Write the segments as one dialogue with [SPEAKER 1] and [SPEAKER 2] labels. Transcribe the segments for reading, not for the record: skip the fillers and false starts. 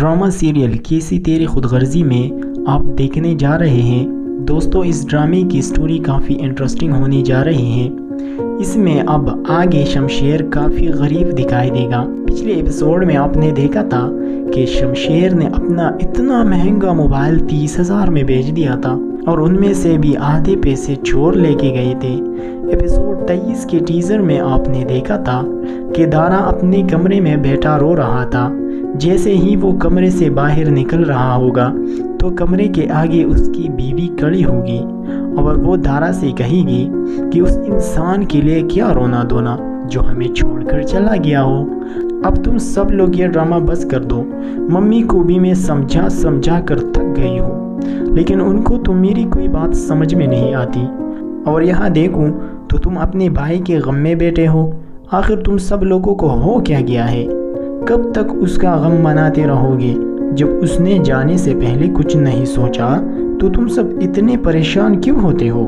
[SPEAKER 1] Drama serial کیسی تیری خود غرضی میں آپ دیکھنے جا رہے ہیں۔ دوستو اس ڈرامے کی سٹوری کافی انٹرسٹنگ ہونے جا رہی ہے۔ اس میں اب آگے شمشیر کافی غریب دکھائی دے گا۔ پچھلے ایپیسوڈ میں آپ نے دیکھا تھا کہ شمشیر نے اپنا اتنا مہنگا موبائل 30,000 میں بیچ دیا تھا اور ان میں سے بھی آدھے پیسے چور لے کے گئے تھے۔ ایپیسوڈ 23 کے ٹیزر میں آپ نے دیکھا تھا کہ دارا اپنے کمرے میں بیٹھا رو رہا تھا۔ جیسے ہی وہ کمرے سے باہر نکل رہا ہوگا تو کمرے کے آگے اس کی بیوی کھڑی ہوگی اور وہ دارا سے کہے گی کہ اس انسان کے لیے کیا رونا دھونا جو ہمیں چھوڑ کر چلا گیا ہو۔ اب تم سب لوگ یہ ڈرامہ بس کر دو۔ ممی کو بھی میں سمجھا کر تھک گئی ہوں، لیکن ان کو تو میری کوئی بات سمجھ میں نہیں آتی، اور یہاں دیکھوں تو تم اپنے بھائی کے غم میں بیٹھے ہو۔ آخر تم سب لوگوں کو ہو کیا گیا ہے؟ کب تک اس کا غم مناتے رہو گے؟ جب اس نے جانے سے پہلے کچھ نہیں سوچا تو تم سب اتنے پریشان کیوں ہوتے ہو؟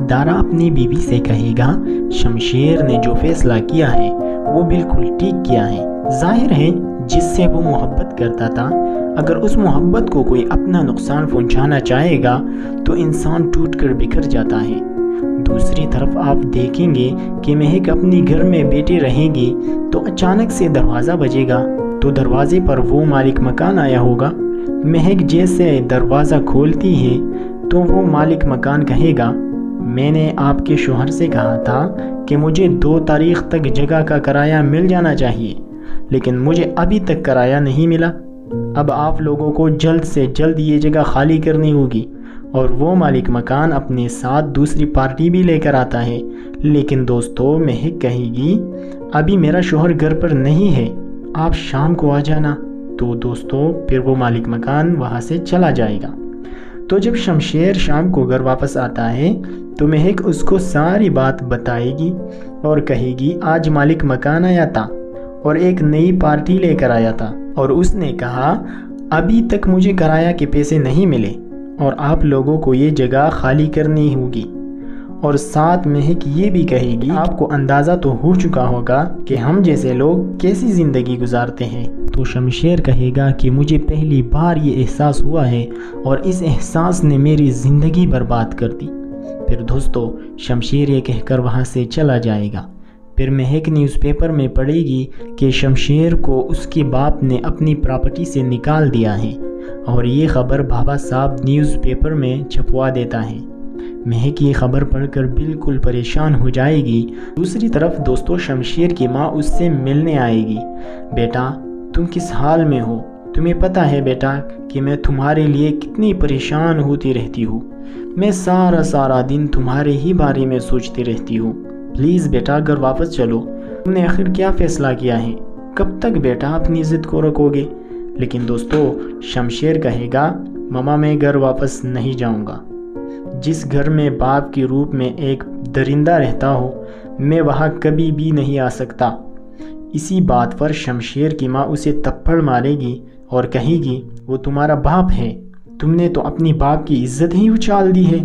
[SPEAKER 1] دارا اپنی بیوی سے کہے گا شمشیر نے جو فیصلہ کیا ہے وہ بالکل ٹھیک کیا ہے۔ ظاہر ہے جس سے وہ محبت کرتا تھا، اگر اس محبت کو کوئی اپنا نقصان پہنچانا چاہے گا تو انسان ٹوٹ کر بکھر جاتا ہے۔ دوسری طرف آپ دیکھیں گے کہ مہک اپنی گھر میں بیٹھی رہے گی تو اچانک سے دروازہ بجے گا تو دروازے پر وہ مالک مکان آیا ہوگا۔ مہک جیسے دروازہ کھولتی ہے تو وہ مالک مکان کہے گا میں نے آپ کے شوہر سے کہا تھا کہ مجھے 2 تاریخ تک جگہ کا کرایہ مل جانا چاہیے، لیکن مجھے ابھی تک کرایہ نہیں ملا۔ اب آپ لوگوں کو جلد سے جلد یہ جگہ خالی کرنی ہوگی۔ اور وہ مالک مکان اپنے ساتھ دوسری پارٹی بھی لے کر آتا ہے، لیکن دوستو مہک کہے گی ابھی میرا شوہر گھر پر نہیں ہے، آپ شام کو آ جانا۔ تو دوستو پھر وہ مالک مکان وہاں سے چلا جائے گا۔ تو جب شمشیر شام کو گھر واپس آتا ہے تو مہک اس کو ساری بات بتائے گی اور کہے گی آج مالک مکان آیا تھا اور ایک نئی پارٹی لے کر آیا تھا اور اس نے کہا ابھی تک مجھے کرایہ کے پیسے نہیں ملے اور آپ لوگوں کو یہ جگہ خالی کرنی ہوگی۔ اور ساتھ مہک یہ بھی کہے گی آپ کو اندازہ تو ہو چکا ہوگا کہ ہم جیسے لوگ کیسی زندگی گزارتے ہیں۔ تو شمشیر کہے گا کہ مجھے پہلی بار یہ احساس ہوا ہے اور اس احساس نے میری زندگی برباد کر دی۔ پھر دوستو شمشیر یہ کہہ کر وہاں سے چلا جائے گا۔ پھر مہک نیوز پیپر میں پڑھے گی کہ شمشیر کو اس کے باپ نے اپنی پراپرٹی سے نکال دیا ہے، اور یہ خبر بابا صاحب نیوز پیپر میں چھپوا دیتا ہے۔ مہک یہ خبر پڑھ کر بالکل پریشان ہو جائے گی۔ دوسری طرف دوستو شمشیر کی ماں اس سے ملنے آئے گی۔ بیٹا تم کس حال میں ہو؟ تمہیں پتہ ہے بیٹا کہ میں تمہارے لیے کتنی پریشان ہوتی رہتی ہوں، میں سارا دن تمہارے ہی بارے میں سوچتی رہتی ہوں۔ پلیز بیٹا گھر واپس چلو۔ تم نے آخر کیا فیصلہ کیا ہے؟ کب تک بیٹا اپنی ضد کو رکھو گے؟ لیکن دوستو شمشیر کہے گا ماما میں گھر واپس نہیں جاؤں گا۔ جس گھر میں باپ کے روپ میں ایک درندہ رہتا ہو میں وہاں کبھی بھی نہیں آ سکتا۔ اسی بات پر شمشیر کی ماں اسے تھپڑ مارے گی اور کہے گی وہ تمہارا باپ ہے، تم نے تو اپنی باپ کی عزت ہی اچھال دی ہے۔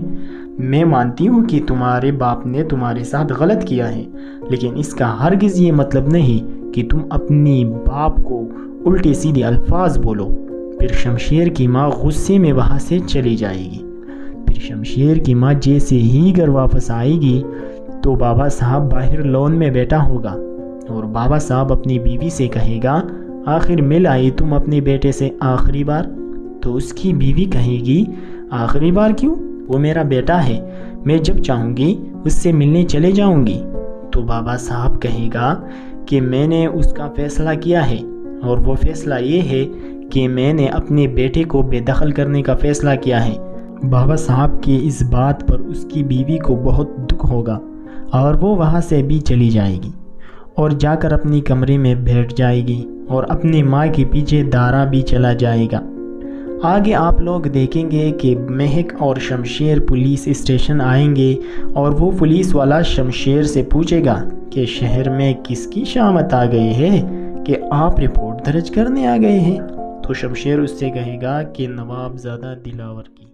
[SPEAKER 1] میں مانتی ہوں کہ تمہارے باپ نے تمہارے ساتھ غلط کیا ہے، لیکن اس کا ہرگز یہ مطلب نہیں کہ تم اپنی باپ کو الٹے سیدھے الفاظ بولو۔ پھر شمشیر کی ماں غصے میں وہاں سے چلی جائے گی۔ پھر شمشیر کی ماں جیسے ہی گھر واپس آئے گی تو بابا صاحب باہر لون میں بیٹھا ہوگا، اور بابا صاحب اپنی بیوی سے کہے گا آخر مل آئی تم اپنے بیٹے سے آخری بار؟ تو اس کی بیوی کہے گی آخری بار کیوں؟ وہ میرا بیٹا ہے، میں جب چاہوں گی اس سے ملنے چلے جاؤں گی۔ تو بابا صاحب کہے گا کہ میں نے اس کا فیصلہ کیا ہے، اور وہ فیصلہ یہ ہے کہ میں نے اپنے بیٹے کو بے دخل کرنے کا فیصلہ کیا ہے۔ بابا صاحب کی اس بات پر اس کی بیوی کو بہت دکھ ہوگا اور وہ وہاں سے بھی چلی جائے گی اور جا کر اپنی کمرے میں بیٹھ جائے گی، اور اپنی ماں کے پیچھے دارا بھی چلا جائے گا۔ آگے آپ لوگ دیکھیں گے کہ مہک اور شمشیر پولیس اسٹیشن آئیں گے اور وہ پولیس والا شمشیر سے پوچھے گا کہ شہر میں کس کی شامت آ گئی ہے کہ آپ رپورٹ درج کرنے آ گئے ہیں؟ تو شمشیر اس سے کہے گا کہ نواب زادہ دلاور کی۔